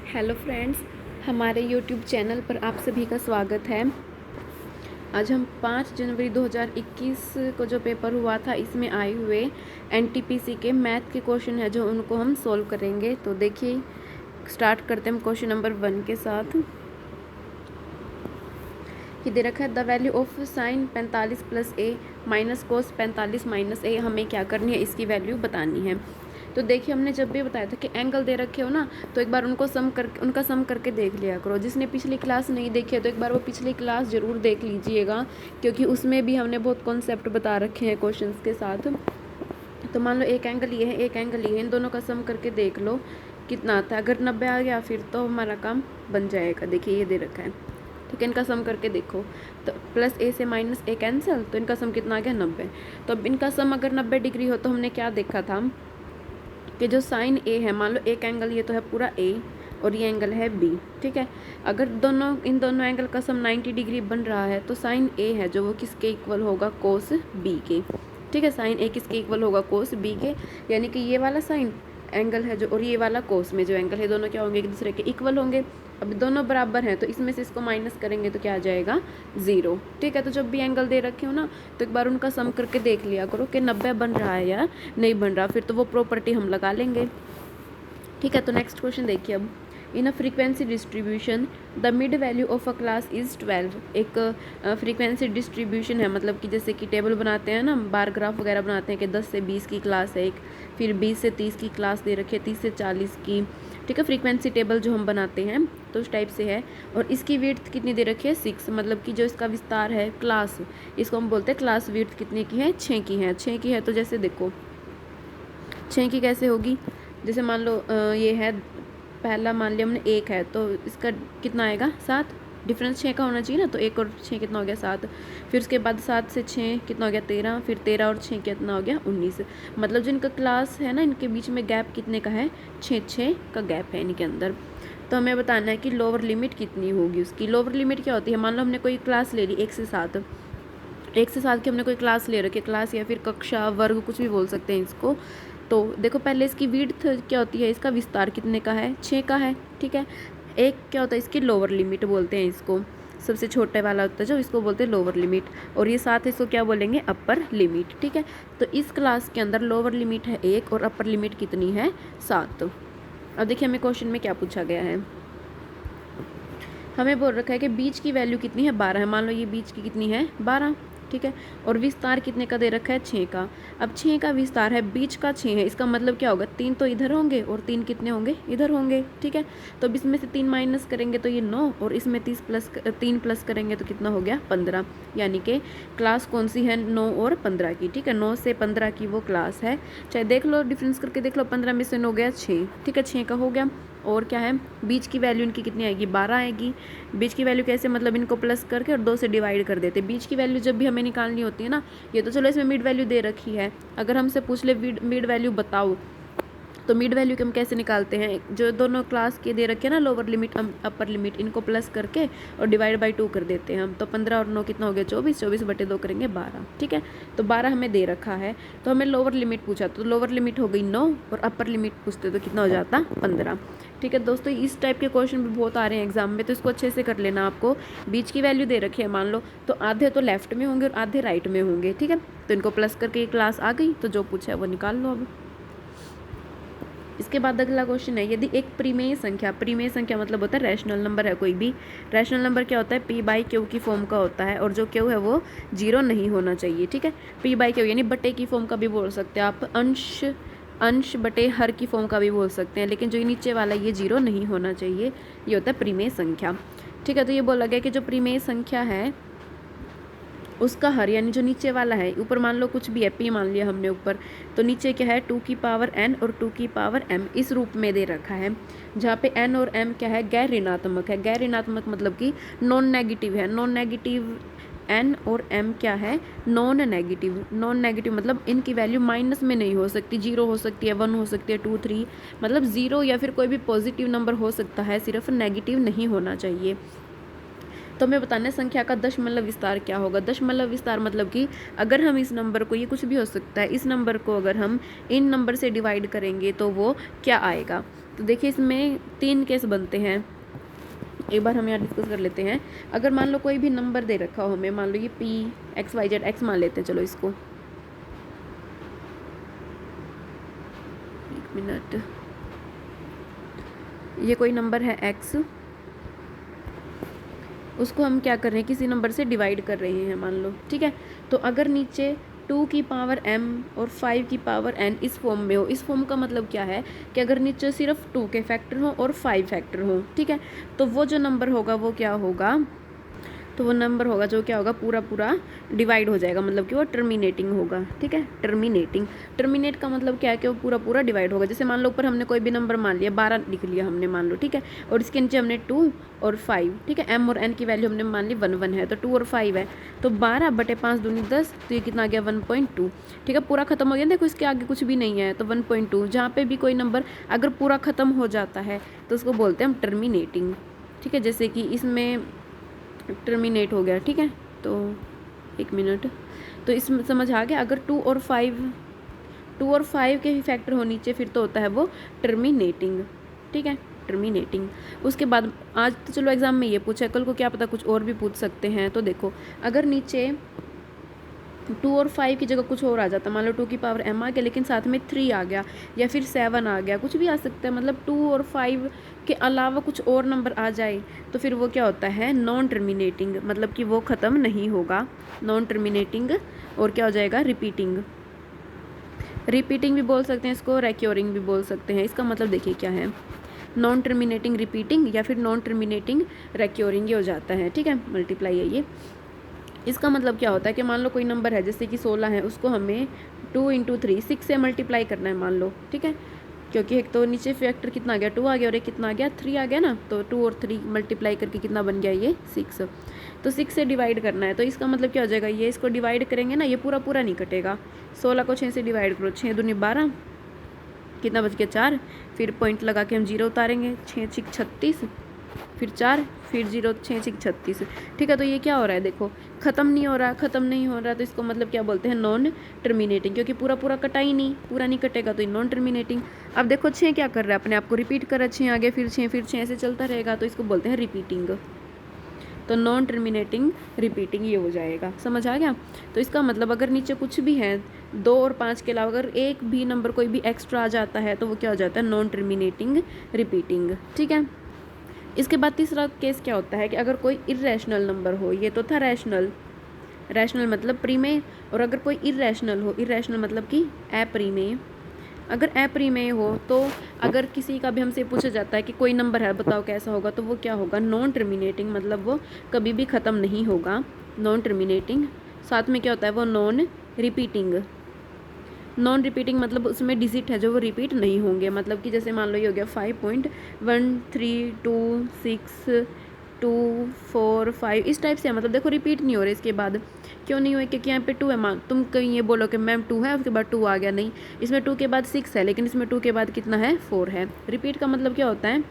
Hello friends, हमारे YouTube channel पर आप सभी का स्वागत है। आज हम 5 जनवरी 2021 को जो पेपर हुआ था इसमें आए हुए एनटीपीसी के मैथ के क्वेश्चन है जो उनको हम सॉल्व करेंगे। तो देखिए, स्टार्ट करते हैं हम क्वेश्चन नंबर 1 के साथ। ये दे रखा है the value of sine 45 plus A minus cos 45 minus A. हमें क्या करनी है, इसकी वैल्यू बतानी है। तो देखिए, हमने जब भी बताया था कि एंगल दे रखे हो ना, तो एक बार उनका सम करके देख लिया करो। जिसने पिछली क्लास नहीं देखी है तो एक बार वो पिछली क्लास ज़रूर देख लीजिएगा, क्योंकि उसमें भी हमने बहुत कॉन्सेप्ट बता रखे हैं क्वेश्चंस के साथ। तो मान लो एक एंगल ये है, एक एंगल ये है, इन दोनों का सम करके देख लो कितना आता है। अगर 90 आ गया फिर तो हमारा काम बन जाएगा। देखिए, ये दे रखा है, ठीक है। इनका सम करके देखो तो प्लस ए से माइनस ए कैंसिल, तो इनका सम कितना आ गया 90। तो अब इनका सम अगर 90 डिग्री हो तो हमने क्या देखा था कि जो साइन ए है, मान लो एक एंगल ये तो है पूरा ए और ये एंगल है बी, ठीक है। अगर इन दोनों एंगल का सम 90 डिग्री बन रहा है तो साइन ए है जो वो किसके इक्वल होगा, कोस बी के, ठीक है। साइन ए किसके इक्वल होगा, कोस बी के, यानी कि ये वाला साइन एंगल है जो और ये वाला कोस में जो एंगल है, दोनों क्या होंगे, एक दूसरे के इक्वल होंगे। अब दोनों बराबर हैं तो इसमें से इसको माइनस करेंगे तो क्या आ जाएगा, 0, ठीक है। तो जब भी एंगल दे रखे हो ना तो एक बार उनका सम करके देख लिया करो कि 90 बन रहा है या नहीं बन रहा, फिर तो वो प्रॉपर्टी हम लगा लेंगे, ठीक है। तो नेक्स्ट क्वेश्चन देखिए अब। In a frequency distribution the mid value of a class is 12। एक फ्रीक्वेंसी डिस्ट्रीब्यूशन है, मतलब कि जैसे कि टेबल बनाते हैं ना, बार ग्राफ वगैरह बनाते हैं कि 10 से 20 की क्लास है एक, फिर 20 से 30 की क्लास दे रखी है, 30 से 40 की, ठीक है। फ्रीक्वेंसी टेबल जो हम बनाते हैं तो उस टाइप से है। और इसकी विड्थ कितनी दे रखी है, 6, मतलब कि जो इसका विस्तार है क्लास, इसको हम बोलते हैं क्लास विड्थ कितने की है, 6 की है। 6 की है तो जैसे देखो 6 की कैसे होगी, जैसे मान लो ये है पहला, मान लिया हमने 1 है तो इसका कितना आएगा, 7। डिफरेंस 6 का होना चाहिए ना, तो 1 और 6 कितना हो गया, 7। फिर उसके बाद 7 से 6 कितना हो गया, 13। फिर 13 और 6 कितना हो गया, 19। मतलब जो इनका क्लास है ना, इनके बीच में गैप कितने का है, 6 का गैप है इनके अंदर। तो हमें बताना है कि लोअर लिमिट कितनी होगी उसकी। लोअर लिमिट क्या होती है, मान लो हमने कोई क्लास ले ली 1 से 7, 1 से 7 की हमने कोई क्लास ले रखी है, क्लास या फिर कक्षा, वर्ग, कुछ भी बोल सकते हैं इसको। तो देखो पहले इसकी विड्थ क्या होती है, इसका विस्तार कितने का है, 6 का है, ठीक है। एक क्या होता है, इसकी लोअर लिमिट बोलते हैं इसको, सबसे छोटे वाला होता है जो, इसको बोलते हैं लोअर लिमिट। और ये साथ इसको क्या बोलेंगे, अपर लिमिट, ठीक है। तो इस क्लास के अंदर लोअर लिमिट है 1 और अपर लिमिट कितनी है, 7। अब देखिए हमें क्वेश्चन में क्या पूछा गया है। हमें बोल रखा है कि बीच की वैल्यू कितनी है, 12 है। मान लो ये बीच की कितनी है, 12, ठीक है। और विस्तार कितने का दे रखा है, 6 का। अब 6 का विस्तार है, बीच का 6 है, इसका मतलब क्या होगा, 3 तो इधर होंगे और 3 कितने होंगे, इधर होंगे, ठीक है। तो अब इसमें से 3 माइनस करेंगे तो ये 9, और इसमें 3 प्लस करेंगे तो कितना हो गया, 15। यानी कि क्लास कौन सी है, 9 और 15 की, ठीक है। 9 से 15 की वो क्लास है। चाहे देख लो, डिफरेंस करके देख लो, 15 में से 9 गया 6, ठीक है, 6 का हो गया। और क्या है, बीच की वैल्यू इनकी कितनी आएगी, 12 आएगी। बीच की वैल्यू कैसे, मतलब इनको प्लस करके और 2 से डिवाइड कर देते। बीच की वैल्यू जब भी हमें निकालनी होती है ना, ये तो चलो इसमें मिड वैल्यू दे रखी है, अगर हमसे पूछ ले मिड वैल्यू बताओ, तो मिड वैल्यू के हम कैसे निकालते हैं, जो दोनों क्लास के दे रखे हैं ना, लोअर लिमिट अपर लिमिट, इनको प्लस करके और डिवाइड बाई 2 कर देते हैं हम। तो 15 और 9 कितना हो गया, 24, 24 बटे 2 करेंगे 12, ठीक है। तो 12 हमें दे रखा है, तो हमें लोअर लिमिट पूछा, तो लोअर लिमिट हो गई 9 और अपर लिमिट पूछते तो कितना हो जाता, 15, ठीक है। दोस्तों इस टाइप के क्वेश्चन भी बहुत आ रहे हैं एग्जाम में, तो इसको अच्छे से कर लेना। आपको बीच की वैल्यू दे रखी है मान लो, तो आधे तो लेफ्ट में होंगे और आधे राइट में होंगे, ठीक है। तो इनको प्लस करके ये क्लास आ गई, तो जो पूछा है वो निकाल लो अब। इसके बाद अगला क्वेश्चन है, यदि एक परिमेय संख्या मतलब होता है रैशनल नंबर है कोई भी। रैशनल नंबर क्या होता है, पी बाई क्यू की फॉर्म का होता है, और जो क्यू है वो 0 नहीं होना चाहिए, ठीक है। पी बाई क्यू यानी बटे की फॉर्म का भी बोल सकते हैं आप, अंश बटे हर की फॉर्म का भी बोल सकते हैं, लेकिन जो ये नीचे वाला ये 0 नहीं होना चाहिए, ये होता है परिमेय संख्या, ठीक है। तो ये बोला गया कि जो परिमेय संख्या है उसका हर, यानी जो नीचे वाला है, ऊपर मान लो कुछ भी है, पी मान लिया हमने ऊपर, तो नीचे क्या है, 2 की पावर n और 2 की पावर m, इस रूप में दे रखा है, जहाँ पे n और m क्या है, गैर ऋणात्मक है। गैर ऋणात्मक मतलब कि नॉन नेगेटिव है। नॉन नेगेटिव n और m क्या है, नॉन नेगेटिव। नॉन नेगेटिव मतलब इनकी वैल्यू माइनस में नहीं हो सकती, 0 हो सकती है, 1 हो सकती है, 2, 3, मतलब 0 या फिर कोई भी पॉजिटिव नंबर हो सकता है, सिर्फ नेगेटिव नहीं होना चाहिए। तो हमें बताना है संख्या का दशमलव विस्तार क्या होगा। दशमलव विस्तार मतलब कि अगर हम इस नंबर को, ये कुछ भी हो सकता है, इस नंबर को अगर हम इन नंबर से डिवाइड करेंगे तो वो क्या आएगा। तो देखिए इसमें 3 केस बनते हैं, एक बार हम यहाँ डिस्कस कर लेते हैं। अगर मान लो कोई भी नंबर दे रखा हो हमें, मान लो ये P XYZ X मान लेते हैं, चलो इसको, एक मिनट, ये कोई नंबर है X, उसको हम क्या कर रहे हैं, किसी नंबर से डिवाइड कर रहे हैं मान लो, ठीक है। तो अगर नीचे 2 की पावर m और 5 की पावर n इस फॉर्म में हो, इस फॉर्म का मतलब क्या है कि अगर नीचे सिर्फ 2 के फैक्टर हो और 5 फैक्टर हो, ठीक है, तो वो जो नंबर होगा वो क्या होगा, तो वो नंबर होगा जो क्या होगा, पूरा पूरा डिवाइड हो जाएगा, मतलब कि वो टर्मिनेटिंग होगा, ठीक है। टर्मिनेट का मतलब क्या है कि वो पूरा पूरा डिवाइड होगा। जैसे मान लो ऊपर हमने कोई भी नंबर मान लिया, 12 लिख लिया हमने मान लो, ठीक है, और इसके नीचे हमने 2 और 5, ठीक है, m और n की वैल्यू हमने मान ली 1 1 है, तो 2 और 5 है, तो 12 बटे 5 दूनी 10, तो ये कितना आ गया 1.2, ठीक है, पूरा खत्म हो गया। देखो इसके आगे कुछ भी नहीं है, तो 1.2, जहाँ पे भी कोई नंबर अगर पूरा खत्म हो जाता है तो उसको बोलते हैं हम टर्मिनेटिंग, ठीक है। जैसे कि इसमें टर्मिनेट हो गया, ठीक है, तो एक मिनट, तो इसमें समझ आ गया, अगर 2 और 5 के ही फैक्टर हो नीचे, फिर तो होता है वो टर्मिनेटिंग, ठीक है, टर्मिनेटिंग। उसके बाद आज तो चलो एग्जाम में ये पूछा है, कल को क्या पता कुछ और भी पूछ सकते हैं। तो देखो अगर नीचे 2 और 5 की जगह कुछ और आ जाता, मान लो 2 की पावर m आ गया, लेकिन साथ में 3 आ गया या फिर 7 आ गया, कुछ भी आ सकता है, मतलब 2 और 5 के अलावा कुछ और नंबर आ जाए, तो फिर वो क्या होता है, नॉन टर्मिनेटिंग, मतलब कि वो ख़त्म नहीं होगा, नॉन टर्मिनेटिंग। और क्या हो जाएगा, रिपीटिंग भी बोल सकते हैं इसको, रेक्योरिंग भी बोल सकते हैं। इसका मतलब देखिए क्या है, नॉन टर्मिनेटिंग रिपीटिंग या फिर नॉन टर्मिनेटिंग रेक्योरिंग, ये हो जाता है, ठीक है, मल्टीप्लाई है ये। इसका मतलब क्या होता है कि मान लो कोई नंबर है जैसे कि 16 है, उसको हमें 2 × 3 6 से मल्टीप्लाई करना है मान लो, ठीक है, क्योंकि एक तो नीचे फैक्टर कितना आ गया, 2 आ गया, और एक कितना आ गया, 3 आ गया ना, तो 2 और 3 मल्टीप्लाई करके कितना बन गया, ये 6, तो 6 से डिवाइड करना है। तो इसका मतलब क्या हो जाएगा, ये इसको डिवाइड करेंगे ना, ये पूरा पूरा नहीं कटेगा, 16 को 6 से डिवाइड करो, 6 दूनी 12, कितना बच गया 4, फिर पॉइंट लगा के हम 0 उतारेंगे, 6 6 36, फिर 4, फिर 0, 6 6 36, ठीक है। तो ये क्या हो रहा है, देखो ख़त्म नहीं हो रहा, तो इसको मतलब क्या बोलते हैं, नॉन टर्मिनेटिंग, क्योंकि पूरा पूरा कटा ही नहीं, पूरा नहीं कटेगा तो ये नॉन टर्मिनेटिंग। अब देखो 6 क्या कर रहा है, अपने आप को रिपीट कर रहा है, 6 आगे फिर 6 फिर 6 ऐसे चलता रहेगा, तो इसको बोलते हैं रिपीटिंग, तो नॉन टर्मिनेटिंग रिपीटिंग ये हो जाएगा, समझ आ गया। तो इसका मतलब अगर नीचे कुछ भी है, 2 और 5 के अलावा अगर एक भी नंबर कोई भी एक्स्ट्रा आ जाता है, तो वो क्या हो जाता है, नॉन टर्मिनेटिंग रिपीटिंग, ठीक है। इसके बाद तीसरा केस क्या होता है कि अगर कोई इर्रेशनल नंबर हो, ये तो था रैशनल मतलब प्रीमेय, और अगर कोई इर्रेशनल हो, इर्रेशनल मतलब कि अप्रीमेय, अगर अप्रीमेय हो, तो अगर किसी का भी हमसे पूछा जाता है कि कोई नंबर है बताओ कैसा होगा, तो वो क्या होगा, नॉन टर्मिनेटिंग, मतलब वो कभी भी ख़त्म नहीं होगा, नॉन टर्मिनेटिंग। साथ में क्या होता है, वो नॉन रिपीटिंग मतलब उसमें डिजिट है जो वो रिपीट नहीं होंगे, मतलब कि जैसे मान लो ये हो गया 5.132625 इस टाइप से है, मतलब देखो रिपीट नहीं हो रहे इसके बाद, क्यों नहीं हुए, क्योंकि यहाँ पे 2 है, मान तुम कहीं ये बोलो कि मैम 2 है, उसके बाद 2 आ गया, नहीं, इसमें 2 के बाद 6 है, लेकिन इसमें 2 के बाद कितना है, 4 है। रिपीट का मतलब क्या होता है,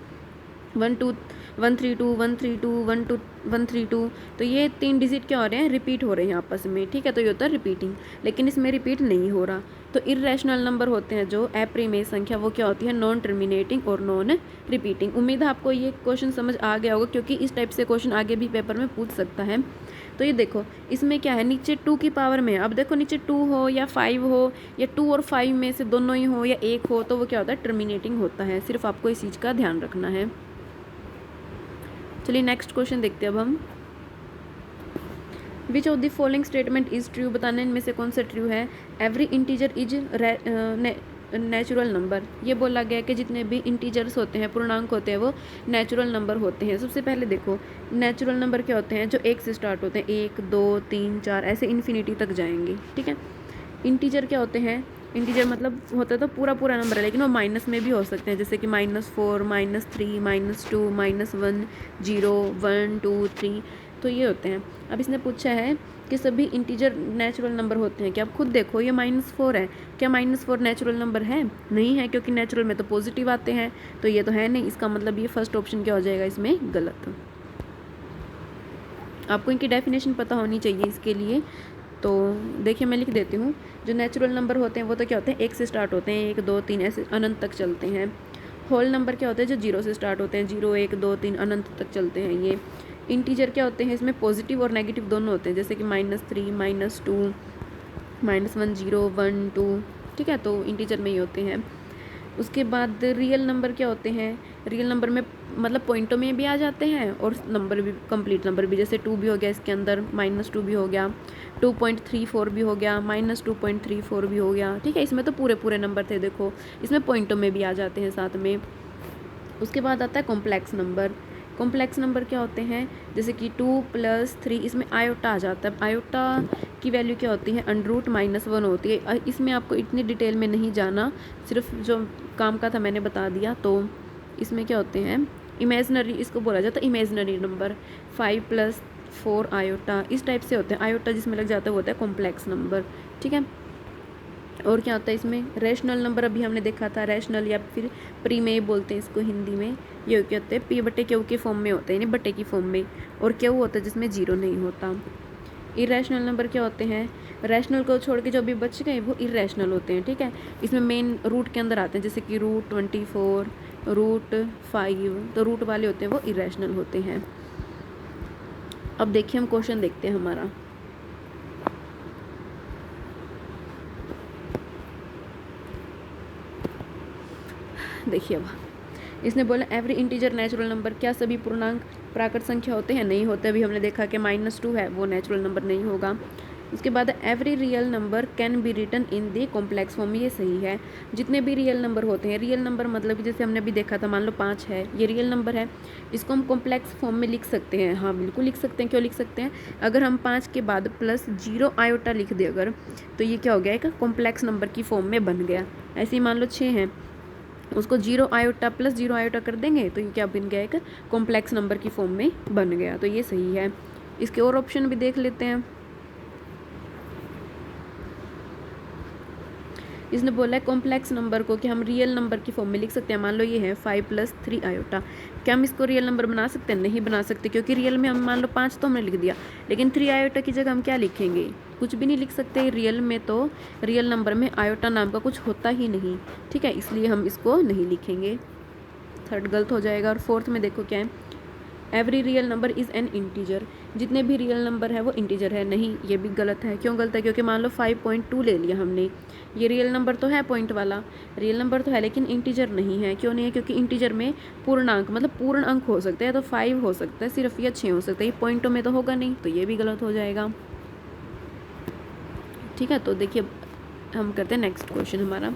1 2 1 3 2 1 3 2 1 2 1 3 2, तो ये 3 डिजिट क्या हो रहे हैं, रिपीट हो रहे हैं आपस में, ठीक है, तो ये होता है रिपीटिंग, लेकिन इसमें रिपीट नहीं हो रहा। तो इर्रेशनल नंबर होते हैं जो अप्रीमेय संख्या, वो क्या होती है, नॉन टर्मिनेटिंग और नॉन रिपीटिंग। उम्मीद है आपको ये क्वेश्चन समझ आ गया होगा, क्योंकि इस टाइप से क्वेश्चन आगे भी पेपर में पूछ सकता है। तो ये देखो इसमें क्या है, नीचे 2 की पावर में, अब देखो नीचे 2 हो या 5 हो, या 2 और 5 में से दोनों ही हो या एक हो, तो वो क्या होता है, टर्मिनेटिंग होता है। सिर्फ आपको इस चीज़ का ध्यान रखना है। चलिए नेक्स्ट क्वेश्चन देखते हैं अब हम। Which of the following statement is true, बताने इनमें से कौन सा ट्रू है। Every integer is natural number, ये बोला गया कि जितने भी इंटीजर्स होते हैं, पूर्णांक होते हैं, वो नेचुरल नंबर होते हैं। सबसे पहले देखो नेचुरल नंबर क्या होते हैं, जो 1 से स्टार्ट होते हैं, 1 2 3 4 ऐसे इन्फिनिटी तक जाएंगे, ठीक है। इंटीजर क्या होते हैं, इंटीजर मतलब होता है तो पूरा पूरा नंबर है, लेकिन वो माइनस में भी हो सकते हैं, जैसे कि -4 -3 -2 -1 0 1 2 3, तो ये होते हैं। अब इसने पूछा है कि सभी इंटीजर नेचुरल नंबर होते हैं, कि आप खुद देखो ये -4 है, क्या -4 नेचुरल नंबर है, नहीं है, क्योंकि नेचुरल में तो पॉजिटिव आते हैं, तो ये तो है नहीं। इसका मतलब ये फर्स्ट ऑप्शन क्या हो जाएगा इसमें, गलत। आपको इनकी डेफिनेशन पता होनी चाहिए इसके लिए, तो देखिए मैं लिख देती हूँ। जो नेचुरल नंबर होते हैं वो तो क्या होते हैं, 1 से स्टार्ट होते हैं, 1 2 3 ऐसे अनंत तक चलते हैं। होल नंबर क्या होते हैं, जो जीरो से स्टार्ट होते हैं, 0 1 2 3 अनंत तक चलते हैं ये। इंटीजर क्या होते हैं, इसमें पॉजिटिव और नेगेटिव दोनों होते हैं, जैसे कि -3 -2 -1 0 1 2, ठीक है, तो इंटीजर में ही होते हैं। उसके बाद रियल नंबर क्या होते हैं, रियल नंबर में मतलब पॉइंटों में भी आ जाते हैं और नंबर भी, कंप्लीट नंबर भी, जैसे 2 भी हो गया इसके अंदर, -2 भी हो गया, 2.34 भी हो गया, -2.34 भी हो गया, ठीक है। इसमें तो पूरे पूरे नंबर थे, देखो इसमें पॉइंटों में भी आ जाते हैं साथ में। उसके बाद आता है कॉम्प्लेक्स नंबर। कॉम्प्लेक्स नंबर क्या होते हैं, जैसे कि 2 + 3, इसमें आयोटा आ जाता है। आयोटा की वैल्यू क्या होती है, √-1 होती है। इसमें आपको इतनी डिटेल में नहीं जाना, सिर्फ जो काम का था मैंने बता दिया। तो इसमें क्या होते हैं, इमेजनरी, इसको बोला जाता है इमेजनरी नंबर। 5 + 4 आयोटा, इस टाइप से होते हैं। आयोटा जिसमें लग जाता है वो होता है कॉम्प्लेक्स नंबर, ठीक है। और क्या होता है इसमें, रैशनल नंबर अभी हमने देखा था, रैशनल या फिर प्रीमेय बोलते हैं इसको हिंदी में। ये क्या होते हैं, p/q के फॉर्म में होते हैं, यानी बटे की फॉर्म में, और क्यू होता है जिसमें जीरो नहीं होता। इरेशनल नंबर क्या होते हैं, रैशनल को छोड़ के जो भी बच गए वो इरेशनल होते हैं, ठीक है। इसमें मेन रूट के अंदर आते हैं, जैसे कि √24 √5, तो रूट वाले होते हैं वो इरेशनल होते हैं। अब देखिए हम क्वेश्चन देखते हैं हमारा। देखिए अब इसने बोला एवरी इंटीजर नेचुरल नंबर, क्या सभी पूर्णांक प्राकृत संख्या होते हैं, नहीं होते। अभी हमने देखा कि -2 है, वो नेचुरल नंबर नहीं होगा। उसके बाद every real number can be written in the complex form, ये सही है। जितने भी रियल नंबर होते हैं, रियल नंबर मतलब कि जैसे हमने अभी देखा था, मान लो 5 है, ये रियल नंबर है, इसको हम कॉम्प्लेक्स फॉर्म में लिख सकते हैं। हाँ बिल्कुल लिख सकते हैं। क्यों लिख सकते हैं, अगर हम 5 के बाद +0 आयोटा लिख दे अगर, तो ये क्या हो गया, एक कॉम्प्लेक्स नंबर की फॉर्म में बन गया। ऐसे ही मान लो 6 है, उसको 0 आयोटा +0 आयोटा कर देंगे तो ये क्या बन गया, एक कॉम्प्लेक्स नंबर की फॉर्म में बन गया। तो ये सही है। इसके और ऑप्शन भी देख लेते हैं। इसने बोला है कॉम्प्लेक्स नंबर को कि हम रियल नंबर की फॉर्म में लिख सकते हैं। मान लो ये है 5 + 3 आयोटा, क्या हम इसको रियल नंबर बना सकते हैं, नहीं बना सकते, क्योंकि रियल में हम मान लो 5 तो हमने लिख दिया, लेकिन 3 आयोटा की जगह हम क्या लिखेंगे, कुछ भी नहीं लिख सकते। रियल में तो रियल नंबर में आयोटा नाम का कुछ होता ही नहीं, ठीक है, इसलिए हम इसको नहीं लिखेंगे। थर्ड गलत हो जाएगा। और फोर्थ में देखो क्या है, every real number is an integer, जितने भी रियल नंबर है वो इंटीजर है, नहीं ये भी गलत है। क्यों गलत है, क्योंकि मान लो 5.2 ले लिया हमने, ये रियल नंबर तो है, पॉइंट वाला रियल नंबर तो है, लेकिन इंटीजर नहीं है। क्यों नहीं है, क्योंकि इंटीजर में पूर्णांक मतलब पूर्ण अंक हो सकते हैं, तो 5 हो सकता है सिर्फ, या 6 हो सकता है, ये पॉइंटों में तो होगा नहीं, तो ये भी गलत हो जाएगा, ठीक है। तो देखिए हम करते हैं नेक्स्ट क्वेश्चन हमारा।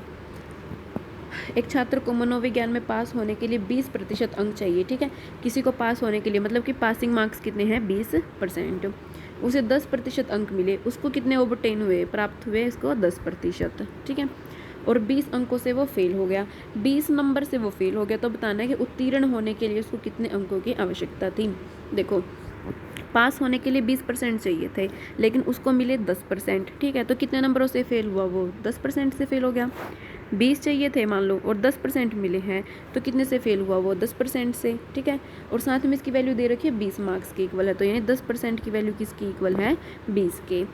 एक छात्र को मनोविज्ञान में पास होने के लिए 20% अंक चाहिए, ठीक है। किसी को पास होने के लिए मतलब कि पासिंग मार्क्स कितने हैं, 20%। उसे 10% अंक मिले, उसको कितने ओबटेन हुए, प्राप्त हुए इसको 10%, ठीक है। और 20 अंकों से वो फेल हो गया, 20 नंबर से वो फेल हो गया, तो बताना है कि उत्तीर्ण होने के लिए उसको कितने अंकों की आवश्यकता थी। देखो पास होने के लिए 20% चाहिए थे, लेकिन उसको मिले 10%, ठीक है। तो कितने नंबरों से फेल हुआ, वो 10% से फेल हो गया। 20 चाहिए थे मान लो और 10% मिले हैं, तो कितने से फेल हुआ, वो 10% से, ठीक है। और साथ में इसकी वैल्यू दे रखी है 20 मार्क्स की इक्वल है, तो यानी 10% की वैल्यू किसकी इक्वल है, 20 के।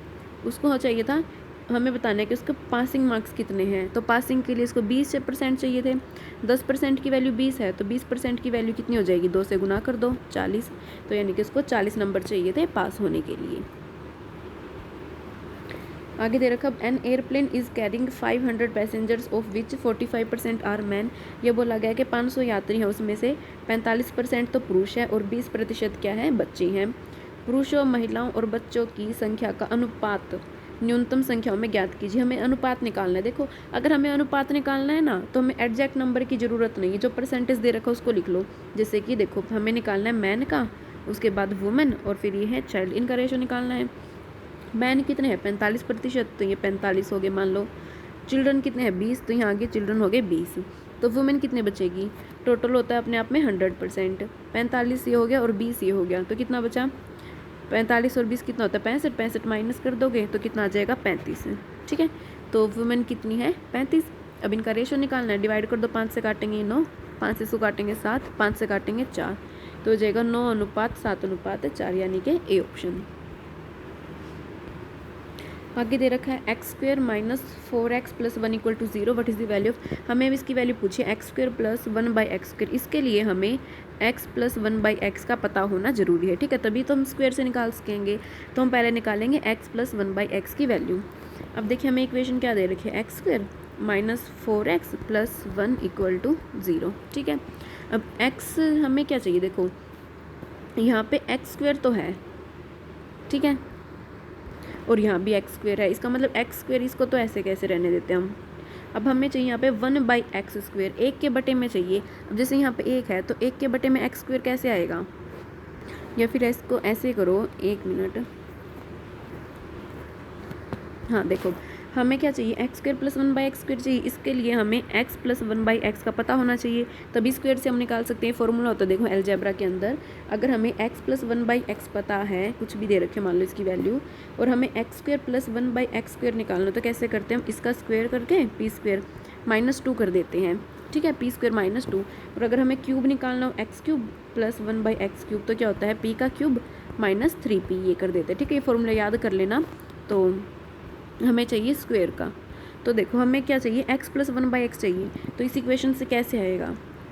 उसको चाहिए था, हमें बताना है कि उसके पासिंग मार्क्स कितने हैं, तो पासिंग के लिए इसको 20% चाहिए थे। 10% की वैल्यू 20 है, तो 20% की वैल्यू कितनी हो जाएगी, 2 से गुना कर दो, 40, तो यानी कि उसको 40 नंबर चाहिए थे पास होने के लिए। आगे दे रखा, an airplane is carrying 500 passengers of which 45% are men. ये बोला गया कि 500 यात्री हैं, उसमें से 45% तो पुरुष है और 20% क्या है, बच्चे हैं। पुरुषों, महिलाओं और बच्चों की संख्या का अनुपात न्यूनतम संख्याओं में ज्ञात कीजिए। हमें अनुपात निकालना है। देखो अगर हमें अनुपात निकालना है ना, तो हमें एग्जैक्ट नंबर की ज़रूरत नहीं है, जो परसेंटेज दे रखा है उसको लिख लो। जैसे कि देखो हमें निकालना है मैन का, उसके बाद वुमेन, और फिर ये है चाइल्ड, इनका रेशो निकालना है। मैन कितने हैं, 45%, तो ये 45 हो गए मान लो। चिल्ड्रन कितने हैं, 20, तो यहाँ आगे चिल्ड्रन हो गए 20। तो वुमेन कितने बचेगी, टोटल होता है अपने आप में 100%। 45 ये हो गया और 20 ये हो गया, तो कितना बचा, 45 और 20 कितना होता है, 65। 65 माइनस कर दोगे तो कितना आ जाएगा, 35, ठीक है। तो वुमेन कितनी है, 35। अब इनका रेशो निकालना है, डिवाइड कर दो, 5 से काटेंगे 9, 5 से इसको काटेंगे 7, 5 से काटेंगे 4, तो हो जाएगा 9:7:4, यानी कि ए ऑप्शन। आगे दे रखा है X square minus 4x plus 1 equal to 0, what is the value of, हमें इसकी वैल्यू पूछी X square plus 1 by X square. इसके लिए हमें x प्लस 1 बाई एक्स का पता होना ज़रूरी है, ठीक है, तभी तो हम स्क्वेयर से निकाल सकेंगे। तो हम पहले निकालेंगे x प्लस 1 बाई एक्स की वैल्यू। अब देखिए हमें इक्वेशन क्या दे रखी है, X square minus 4x plus 1 equal to 0, ठीक है। अब x हमें क्या चाहिए, देखो यहाँ पे एक्स स्क्वेयर तो है, ठीक है, और यहाँ भी एक्स स्क्वेयर है, इसका मतलब एक्स स्क्वेयर, इसको तो ऐसे कैसे रहने देते हैं हम। अब हमें चाहिए यहाँ पे 1 बाई एक्स स्क्वेयर, एक के बटे में चाहिए। अब जैसे यहाँ पे एक है तो एक के बटे में एक्स स्क्वेयर कैसे आएगा, या फिर इसको ऐसे करो, 1 मिनट, हाँ देखो हमें क्या चाहिए, x square plus 1 by X square चाहिए। इसके लिए हमें एक्स प्लस 1 बाई एक्स का पता होना चाहिए, तभी स्क्वेयर से हम निकाल सकते हैं। फॉर्मूला होता है देखो अलजेब्रा के अंदर, अगर हमें एक्स प्लस 1 बाई एक्स पता है, कुछ भी दे रखे मान लो इसकी वैल्यू, और हमें x square plus 1 by X square निकालना, तो कैसे करते हैं हम, इसका स्क्वेयर करके पी स्क्वेयर माइनस 2 कर देते हैं, ठीक है, पी स्क्वेयर माइनस 2। और अगर हमें क्यूब निकालना हो x cube plus 1 by x cube, तो क्या होता है पी का क्यूब माइनस 3p, ये कर देते हैं, ठीक है। ये फॉर्मूला याद कर लेना। तो हमें चाहिए स्क्वेयर का, तो देखो हमें क्या चाहिए, x प्लस 1 बाई एक्स चाहिए, तो इस इक्वेशन से कैसे आएगा,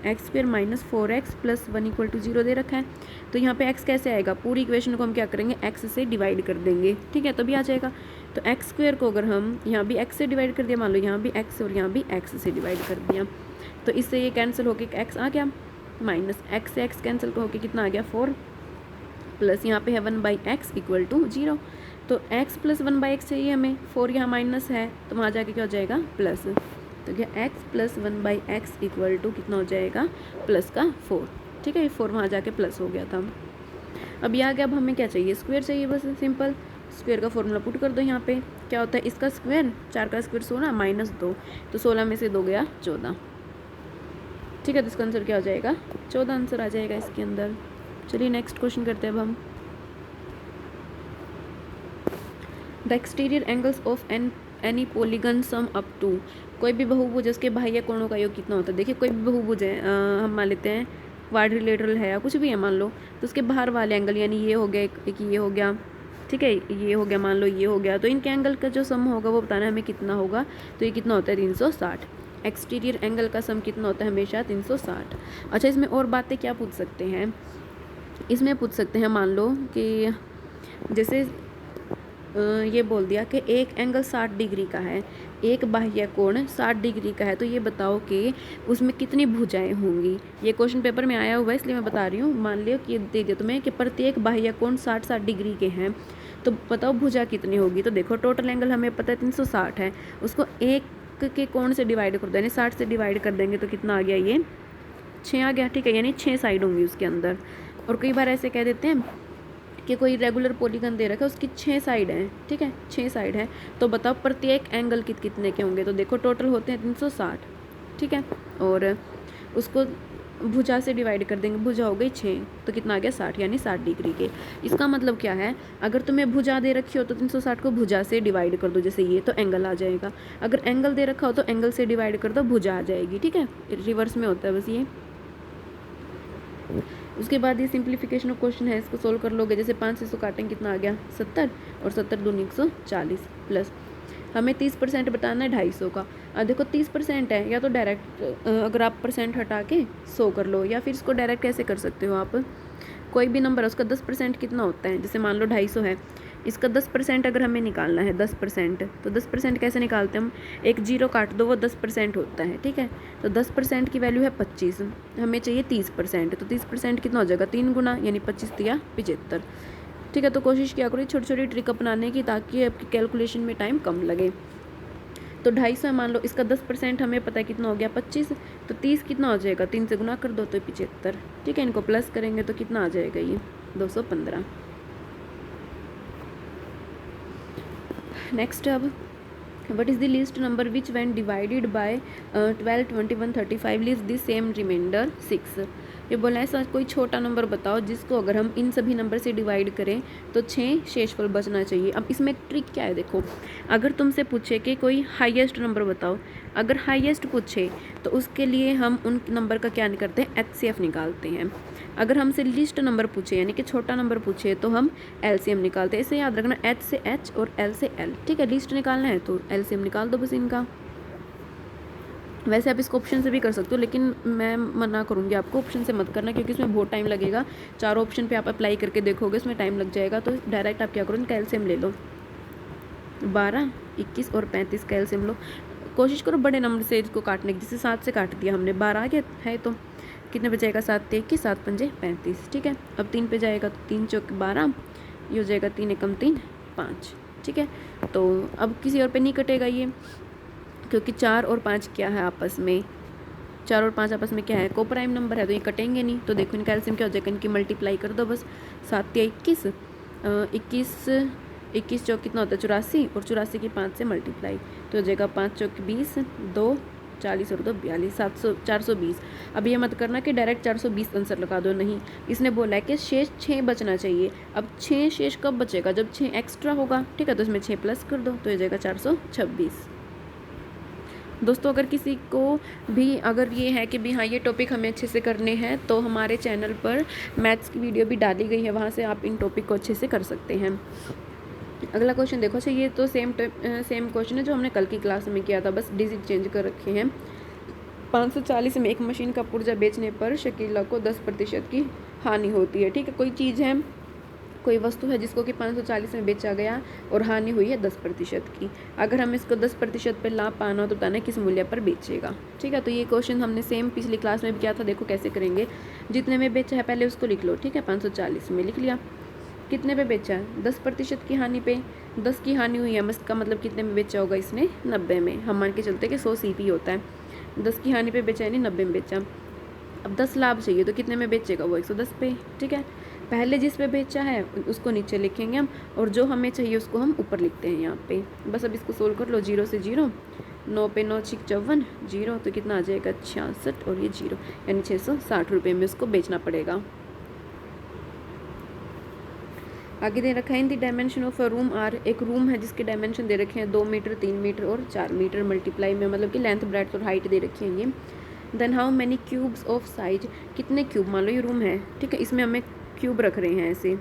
X square minus 4x plus 1 equal to 0 दे रखा है, तो यहाँ पे x कैसे आएगा, पूरी इक्वेशन को हम क्या करेंगे, x से डिवाइड कर देंगे, ठीक है, तभी आ जाएगा। तो एक्स स्क्वेयर को अगर हम यहाँ भी x से डिवाइड कर दिया, मान लो यहाँ भी x और यहाँ भी x से डिवाइड कर दिया, तो इससे ये कैंसिल होके x आ गया, माइनस x से x कैंसिल होके कितना आ गया 4, प्लस यहाँ पे है 1 बाई एक्स इक्वल टू 0। तो x प्लस 1 बाई एक्स चाहिए हमें, 4 यहाँ माइनस है तो वहाँ जाके क्या हो जाएगा प्लस, तो क्या x plus 1 by X equal to कितना हो जाएगा प्लस का 4, ठीक है, 4 वहाँ जाके प्लस हो गया था। अब यहाँ गया, अब हमें क्या चाहिए, स्क्वायर चाहिए, बस सिंपल स्क्वायर का फॉर्मूला पुट कर दो। यहाँ पे क्या होता है, इसका स्क्वायर 4 का स्क्वायर 16 माइनस 2, तो 16 में से 2 गया 14, ठीक है, तो इसका आंसर क्या हो जाएगा 14 आंसर आ जाएगा इसके अंदर। चलिए नेक्स्ट क्वेश्चन करते हैं अब हम। The exterior angles of any polygon sum up to, कोई भी बहुभुज उसके बाह्य कोणों का योग कितना होता है। देखिए कोई भी बहुभुज है, हम मान लेते हैं क्वाड्रिलेटरल है या कुछ भी है मान लो, तो उसके बाहर वाले एंगल, यानी ये हो गया एक ये हो गया, ठीक है, ये हो गया, मान लो ये हो गया, तो इनके एंगल का जो सम होगा वो बताना है हमें कितना होगा। तो ये कितना होता है 360, एक्सटीरियर एंगल का सम कितना होता है हमेशा 360। अच्छा इसमें और बातें क्या पूछ सकते हैं, इसमें पूछ सकते हैं मान लो कि जैसे ये बोल दिया कि एक एंगल 60 डिग्री का है, एक बाह्य कोण 60 डिग्री का है, तो ये बताओ कि उसमें कितनी भुजाएं होंगी। ये क्वेश्चन पेपर में आया हुआ है इसलिए मैं बता रही हूँ। मान लियो कि ये दे दिया तुम्हें कि प्रत्येक बाह्य कोण 60 डिग्री के हैं, तो बताओ भुजा कितनी होगी। तो देखो टोटल एंगल हमें पता है 360 है, उसको एक के कोण से डिवाइड कर दो, यानी 60 से डिवाइड कर देंगे तो कितना आ गया, ये 6 आ गया, ठीक है, यानी 6 साइड होंगी उसके अंदर। और कई बार ऐसे कह देते हैं कि कोई रेगुलर पॉलीगन दे रखा है उसकी 6 साइड हैं, ठीक है, 6 साइड है, तो बताओ प्रत्येक एंगल कितने के होंगे। तो देखो टोटल होते हैं 360, ठीक है, और उसको भुजा से डिवाइड कर देंगे, भुजा हो गई 6, तो कितना आ गया 60, यानी 60 डिग्री के। इसका मतलब क्या है, अगर तुम्हें भुजा दे रखी हो तो 360 को भुजा से डिवाइड कर दो, जैसे ये, तो एंगल आ जाएगा। अगर एंगल दे रखा हो तो एंगल से डिवाइड कर दो, भुजा आ जाएगी, ठीक है, रिवर्स में होता है बस ये। उसके बाद ये सिंप्लीफिकेशन ऑफ क्वेश्चन है, इसको सोल्व कर लोगे, जैसे 5 से 100 काटेंगे कितना आ गया 70, और 70 दूनी 140, प्लस हमें 30% बताना है 250 का। देखो 30% है, या तो डायरेक्ट अगर आप परसेंट हटा के 100 कर लो, या फिर इसको डायरेक्ट कैसे कर सकते हो आप, कोई भी नंबर है उसका 10% कितना होता है, जैसे मान लो 250 है, इसका 10% अगर हमें निकालना है 10%, तो 10% कैसे निकालते हैं हम, एक जीरो काट दो वो 10% होता है, ठीक है, तो 10% की वैल्यू है 25, हमें चाहिए 30%, तो 30% कितना हो जाएगा 3 गुना, यानी 25 या 75, ठीक है। तो कोशिश किया करो छोटी छोटी ट्रिक अपनाने की, ताकि आपकी कैलकुलेशन में टाइम कम लगे। तो 250 मान लो, इसका 10% हमें पता है कितना हो गया 25, तो 30 कितना हो जाएगा 3 से गुना कर दो तो 75, ठीक है, इनको प्लस करेंगे तो कितना आ जाएगा ये 215। नेक्स्ट अब, what is the least number which when divided by 12, 21, 35 leaves the same remainder 6। ये बोला है सर कोई छोटा नंबर बताओ जिसको अगर हम इन सभी नंबर से डिवाइड करें तो 6 शेषफल बचना चाहिए। अब इसमें एक ट्रिक क्या है, देखो अगर तुमसे पूछे कि कोई हाईएस्ट नंबर बताओ, अगर हाईएस्ट पूछे तो उसके लिए हम उन नंबर का क्या करते हैं, एचसीएफ निकालते हैं। अगर हमसे लिस्ट नंबर पूछे यानी कि छोटा नंबर पूछे तो हम एलसीएम निकालते हैं। इसे याद रखना, एच से एच और एल से एल, ठीक है। लिस्ट निकालना है तो एलसीएम निकाल दो बस इनका। वैसे आप इसको ऑप्शन से भी कर सकते हो, लेकिन मैं मना करूँगी आपको, ऑप्शन से मत करना क्योंकि इसमें बहुत टाइम लगेगा। चारों ऑप्शन पे आप अप्लाई करके देखोगे इसमें टाइम लग जाएगा। तो डायरेक्ट आप क्या करो, इनका एलसीएम ले लो। 12, 21 और 35 का एलसीएम लो। कोशिश करो बड़े नंबर से इसको काटने की, जैसे 7 से काट दिया हमने, 12 आ गया है तो कितने पे जाएगा, 7 ते 21, 7 पंजे 35, ठीक है। अब 3 पे जाएगा तो 3 चौक 12, ये हो जाएगा 3 एकम 3 5, ठीक है। तो अब किसी और पे नहीं कटेगा ये, क्योंकि 4 और 5 क्या है आपस में, 4 और 5 आपस में क्या है, को प्राइम नंबर है, तो ये कटेंगे नहीं। तो देखो इनका एलसीएम क्या हो जाएगा, इनकी मल्टीप्लाई कर दो बस। 7 ते 21, 21 चौक कितना होता है 84, और 84 की 5 से मल्टीप्लाई तो हो जाएगा 5 चौक 20, 2 40 और 2 42, 420। अब ये मत करना कि डायरेक्ट 420 आंसर लगा दो, नहीं, इसने बोला है कि शेष 6 बचना चाहिए। अब 6 शेष कब बचेगा, जब 6 एक्स्ट्रा होगा, ठीक है। तो इसमें 6 प्लस कर दो तो हो जाएगा 426। दोस्तों अगर किसी को भी अगर ये है कि भी हाँ ये टॉपिक हमें अच्छे से करने हैं तो हमारे चैनल पर मैथ्स की वीडियो भी डाली गई है, वहाँ से आप इन टॉपिक को अच्छे से कर सकते हैं। अगला क्वेश्चन देखो, अच्छा ये तो सेम क्वेश्चन है जो हमने कल की क्लास में किया था, बस डिजिट चेंज कर रखे हैं। 540 में एक मशीन का पुर्जा बेचने पर शकीला को 10% की हानि होती है, ठीक है। कोई चीज़ है, कोई वस्तु है जिसको कि 540 में बेचा गया और हानि हुई है 10% की। अगर हम इसको 10% पर लाभ पाना हो तो बताना किस मूल्य पर बेचेगा, ठीक है। तो ये क्वेश्चन हमने सेम पिछली क्लास में भी किया था। देखो कैसे करेंगे, जितने में बेचा है पहले उसको लिख लो, ठीक है। 540 में लिख लिया, कितने पे बेचा है, 10% की हानि पे, 10 की हानि हुई है, इसका मतलब कितने में बेचा होगा इसने, 90 में। हम मान के चलते कि 100 सीपी होता है, 10 की हानि पे बेचा यानी 90 में बेचा। अब 10 लाभ चाहिए तो कितने में बेचेगा, वो 110 पे, ठीक है। पहले जिस पे बेचा है उसको नीचे लिखेंगे हम, और जो हमें चाहिए उसको हम ऊपर लिखते हैं यहाँ पे। बस अब इसको सोल्व कर लो, 0 से 0, 9 पे 9 6 54, 0 तो कितना आ जाएगा 66, और ये 0 यानी 660 रुपये में उसको बेचना पड़ेगा। आगे दे रखा है in the dimension of a room are, एक रूम है जिसके डायमेंशन दे रखे हैं 2 मीटर, 3 मीटर और 4 मीटर, मल्टीप्लाई में मतलब कि लेंथ ब्रेड्थ और हाइट दे रखी है ये। Then how many cubes of size, कितने क्यूब, मान लो ये रूम है, ठीक है, इसमें हमें क्यूब रख रहे हैं ऐसे,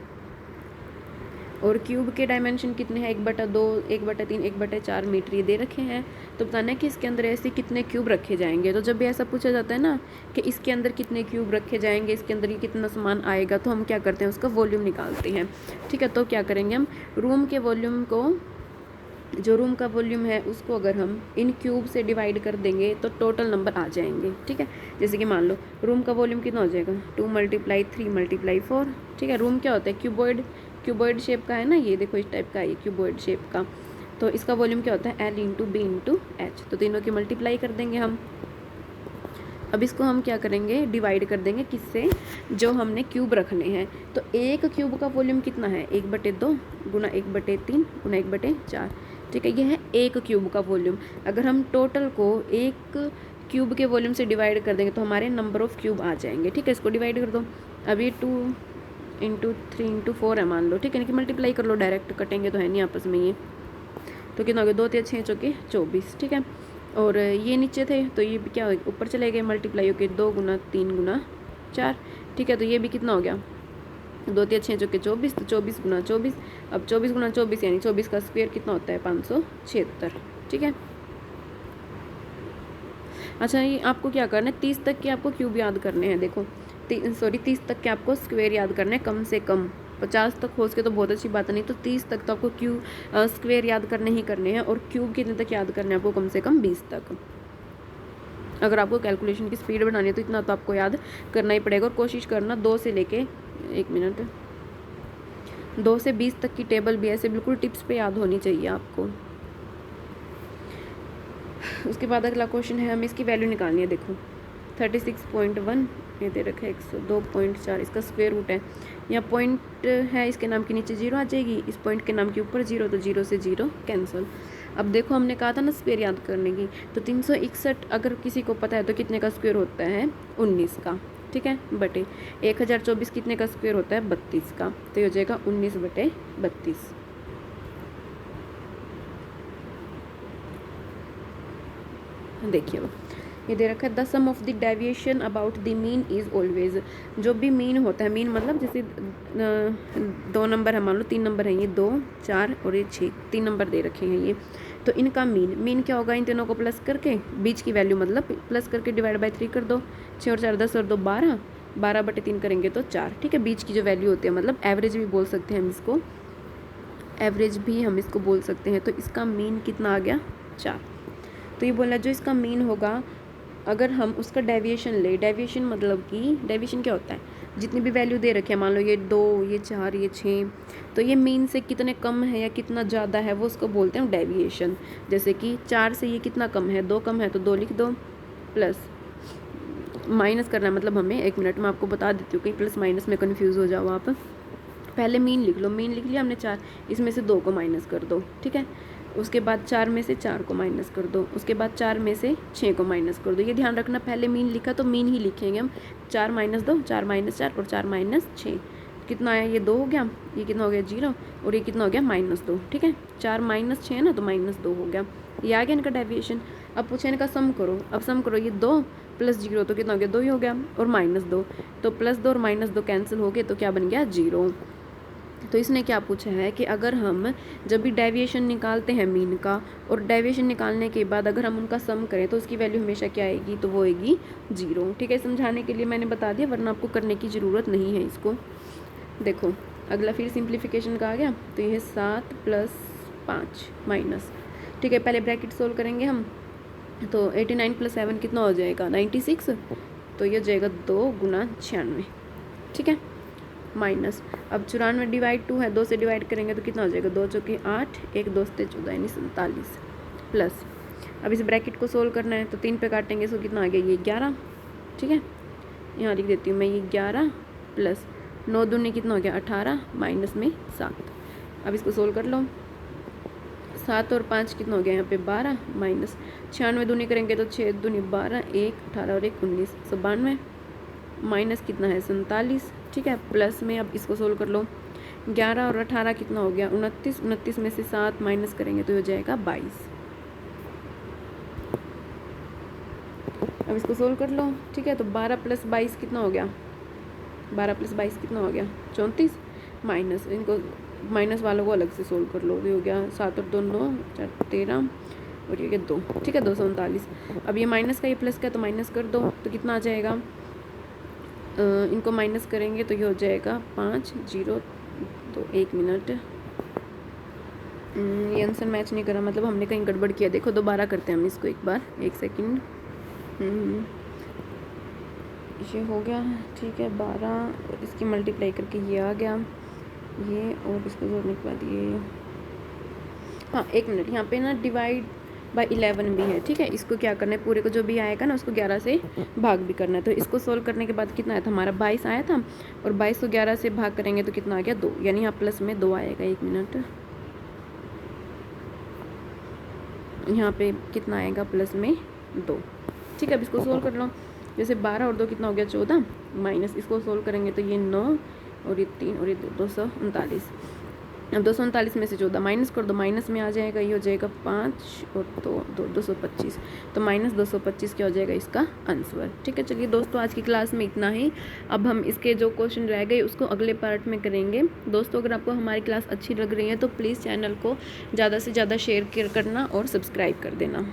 और क्यूब के डायमेंशन कितने हैं, 1/2, 1/3, 1/4 मीटर ये दे रखे हैं। तो बताना है कि इसके अंदर ऐसे कितने क्यूब रखे जाएंगे। तो जब भी ऐसा पूछा जाता है ना कि इसके अंदर कितने क्यूब रखे जाएंगे, इसके अंदर ये कितना सामान आएगा, तो हम क्या करते हैं, उसका वॉल्यूम निकालते हैं, ठीक है। तो क्या करेंगे हम, रूम के वॉल्यूम को, जो रूम का वॉल्यूम है उसको अगर हम इन क्यूब से डिवाइड कर देंगे तो टोटल नंबर आ जाएंगे, ठीक है। जैसे कि मान लो रूम का वॉल्यूम कितना हो जाएगा, 2 × 3 × 4, ठीक है। रूम क्या होता है, क्यूबॉइड शेप का है ना, ये देखो इस टाइप का है ये क्यूबॉइड शेप का। तो इसका वॉल्यूम क्या होता है, L × B × H, तो तीनों की मल्टीप्लाई कर देंगे हम। अब इसको हम क्या करेंगे, डिवाइड कर देंगे किससे, जो हमने क्यूब रखने हैं। तो एक क्यूब का वॉल्यूम कितना है, 1/2 गुना 1/3 गुना 1/4, ठीक है। ये है एक क्यूब का वॉल्यूम। अगर हम टोटल को एक क्यूब के वॉल्यूम से डिवाइड कर देंगे तो हमारे नंबर ऑफ़ क्यूब आ जाएंगे, ठीक है। इसको डिवाइड कर दो, अभी 2 × 3 × 4 है मान लो, ठीक है। इनकी मल्टीप्लाई कर लो, डायरेक्ट कटेंगे तो है नहीं आपस में ये, तो कितना हो गया, 2 × 6 = 24, ठीक है। और ये नीचे थे तो ये क्या हो, ऊपर चले गए, मल्टीप्लाई हो गए 2 × 3 × 4, ठीक है। तो ये भी कितना हो गया, 2 × 6 = 24, तो 24 × 24, अब 24 × 24 यानी 24 का स्क्वायर कितना होता है, 576, ठीक है। अच्छा ये आपको क्या करना है, 30 तक के आपको क्यूब याद करने हैं। देखो 30 तक के आपको स्क्वायर याद करने हैं कम से कम, 50 तक हो सके तो बहुत अच्छी बात नहीं, तो 30 तक तो आपको स्क्वायर याद करने ही करने हैं। और क्यूब कितने तक याद करने हैं आपको, कम से कम 20 तक। अगर आपको कैलकुलेशन की स्पीड बढ़ानी है तो इतना तो आपको याद करना ही पड़ेगा। और कोशिश करना 2 से लेके 2 से 20 तक की टेबल भी ऐसे बिल्कुल टिप्स पे याद होनी चाहिए आपको। उसके बाद अगला क्वेश्चन है, हमें इसकी वैल्यू निकालनी है। देखो 36.1 ये दे रखा है, 102.4 इसका स्क्वायर रूट है। यहाँ पॉइंट है, इसके नाम के नीचे 0 आ जाएगी, इस पॉइंट के नाम के ऊपर 0, तो 0 से 0 कैंसिल। अब देखो हमने कहा था ना स्क्वायर याद करने की, तो 361 अगर किसी को पता है तो कितने का स्क्वायर होता है, 19 का, ठीक है, बटे 1024 कितने का स्क्वायर होता है 32 का, तो ये हो जाएगा 19/32। देखिए ये दे रखा है the sum of the deviation about the mean is always. जो भी मीन होता है, मीन मतलब जैसे 2 नंबर है, मान लो 3 नंबर हैं, ये 2, 4 और ये 6, 3 नंबर दे रखे हैं ये, तो इनका मीन क्या होगा, इन तीनों को प्लस करके बीच की वैल्यू मतलब प्लस करके डिवाइड बाय 3 कर दो, 6 और 4 10 और 2 12, 12/3 करेंगे तो 4, ठीक है। बीच की जो वैल्यू होती है मतलब एवरेज भी बोल सकते हैं हम इसको, एवरेज भी हम इसको बोल सकते हैं। तो इसका मीन कितना आ गया 4। तो ये बोला जो इसका मीन होगा, अगर हम उसका डेविएशन ले, डेविएशन मतलब कि डेविएशन क्या होता है, जितनी भी वैल्यू दे रखी है, मान लो ये 2, ये 4, ये 6, तो ये मीन से कितने कम है या कितना ज़्यादा है वो उसको बोलते हैं डेविएशन। जैसे कि 4 से ये कितना कम है, 2 कम है तो 2 लिख दो, प्लस माइनस करना है, मतलब हमें 1 मिनट में आपको बता देती हूँ, कहीं प्लस माइनस में कन्फ्यूज़ हो जाओ आप। पहले मीन लिख लो, मीन लिख लिया हमने 4, इसमें से 2 को माइनस कर दो, ठीक है। उसके बाद 4 में से 4 को माइनस कर दो, उसके बाद 4 में से 6 को माइनस कर दो। ये ध्यान रखना, पहले मीन लिखा तो मीन ही लिखेंगे हम, 4 - 2, 4 - 4 और 4 - 6 कितना आया, ये 2 हो गया, ये कितना हो गया 0 और ये कितना हो गया -2, ठीक है। 4 - 6 है ना, तो -2 हो गया, ये आ गया इनका डेविएशन। अब पूछे इनका सम करो, अब सम करो, ये 2 + 0 तो कितना हो गया 2 ही हो गया, और -2 तो +2 और -2 कैंसिल हो गए तो क्या बन गया 0। तो इसने क्या पूछा है कि अगर हम जब भी डेविएशन निकालते हैं मीन का, और डेविएशन निकालने के बाद अगर हम उनका सम करें तो उसकी वैल्यू हमेशा क्या आएगी, तो वो आएगी 0, ठीक है। समझाने के लिए मैंने बता दिया, वरना आपको करने की ज़रूरत नहीं है इसको। देखो अगला फिर सिंप्लीफिकेशन का आ गया, तो ये 7 + 5 माइनस, ठीक है। पहले ब्रैकेट सोल्व करेंगे हम, तो 89 + 7 कितना हो जाएगा 96, तो ये हो जाएगा 2 × 96, ठीक है, माइनस। अब 94 / 2 है, 2 से डिवाइड करेंगे तो कितना हो जाएगा, 2 चौके 8, 1 2 से 14 यानी 47, प्लस अब इस ब्रैकेट को सोल्व करना है तो 3 पे काटेंगे, सो कितना आ गया ये 11, ठीक है। यहाँ लिख देती हूँ मैं, ये 11 प्लस 9 दूनी कितना हो गया 18, माइनस में 7। अब इसको सोल्व कर लो, 7 और 5 कितना हो गया यहाँ पे 12, माइनस 96 दूनी करेंगे तो 6 दूनी 12, 1 18 और 1 19, 92, माइनस कितना है 47, ठीक है। प्लस में अब इसको सोल्व कर लो, 11 और 18 कितना हो गया 29, 29 में से 7 माइनस करेंगे तो हो जाएगा 22। अब इसको सोल्व कर लो, ठीक है। तो 12 + 22 कितना हो गया, 12 + 22 कितना हो गया 34, माइनस इनको माइनस वालों को अलग से सोल्व कर लो, ये हो गया 7 और 2 9, 4 13 और ये 2, ठीक है 239। अब ये माइनस का ये प्लस का, तो माइनस कर दो तो कितना आ जाएगा, इनको माइनस करेंगे तो ये हो जाएगा 5 0, तो 1 मिनट, ये आंसर मैच नहीं करा, मतलब हमने कहीं गड़बड़ किया। देखो दोबारा करते हैं हम इसको एक बार, 1 सेकंड, ये हो गया, ठीक है 12, इसकी मल्टीप्लाई करके ये आ गया ये, और इसको जोड़ने के बाद ये, हाँ 1 मिनट, यहाँ पे ना डिवाइड बाय 11 भी है, ठीक है। इसको क्या करना है, पूरे को जो भी आएगा ना उसको 11 से भाग भी करना है। तो इसको सोल्व करने के बाद कितना आया था हमारा 22 आया था, और 22 को 11 से भाग करेंगे तो कितना आ गया 2, यानी यहाँ प्लस में 2 आएगा। 1 मिनट, यहाँ पे कितना आएगा प्लस में 2, ठीक है। अब इसको सोल्व कर लो, जैसे 12 और 2 कितना हो गया 14, माइनस इसको सोल्व करेंगे तो ये 9 और ये 3 और ये 239। अब 239 में से 14 माइनस कर दो, माइनस में आ जाएगा, ये हो जाएगा 5 और 2 225, तो -225 क्या हो जाएगा इसका आंसर, ठीक है। चलिए दोस्तों आज की क्लास में इतना ही। अब हम इसके जो क्वेश्चन रह गए उसको अगले पार्ट में करेंगे। दोस्तों अगर आपको हमारी क्लास अच्छी लग रही है तो प्लीज़ चैनल को ज़्यादा से ज़्यादा शेयर करना और सब्सक्राइब कर देना।